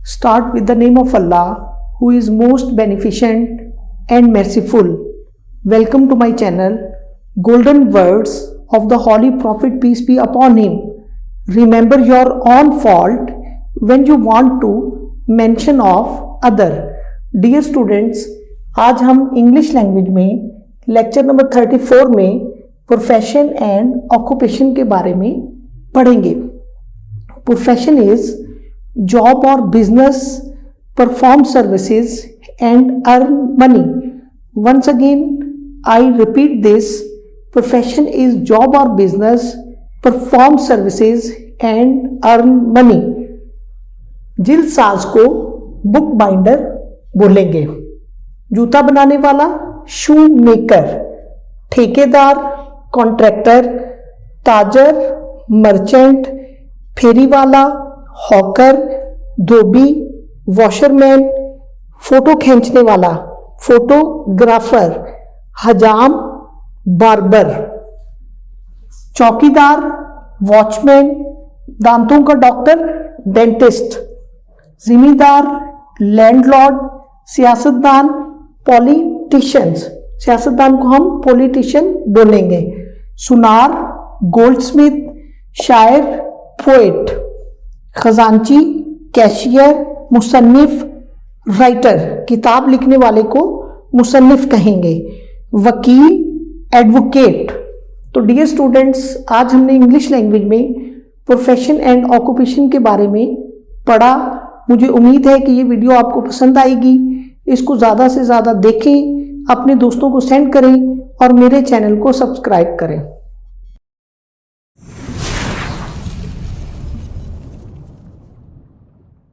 Start with the name of Allah, who is most beneficent and merciful. Welcome to my channel, Golden Words of the Holy Prophet, peace be upon him. Remember your own fault when you want to mention of other. Dear students, आज हम English language में lecture number 34 में profession and occupation के बारे में पढ़ेंगे. Profession is job और business, perform services and earn money. Once again I repeat this, profession is job और business, perform services and earn money. जिल्दसाज को बुक बाइंडर बोलेंगे. जूता बनाने वाला शू मेकर, ठेकेदार कॉन्ट्रैक्टर, ताजर मर्चेंट, फेरी वाला हॉकर, धोबी वॉशरमैन, फोटो खींचने वाला फोटोग्राफर, हजाम बार्बर, चौकीदार वॉचमैन, दांतों का डॉक्टर डेंटिस्ट, जिम्मेदार लैंडलॉर्ड, सियासतदान पॉलिटिशियंस, सियासतदान को हम पॉलिटिशियन बोलेंगे, सुनार गोल्डस्मिथ, शायर पोएट, खजांची कैशियर, मुसन्निफ राइटर, किताब लिखने वाले को मुसन्निफ कहेंगे, वकील एडवोकेट. तो डियर स्टूडेंट्स, आज हमने इंग्लिश लैंग्वेज में प्रोफेशन एंड ऑक्यूपेशन के बारे में पढ़ा. मुझे उम्मीद है कि ये वीडियो आपको पसंद आएगी. इसको ज़्यादा से ज़्यादा देखें, अपने दोस्तों को सेंड करें और मेरे चैनल को सब्सक्राइब करें.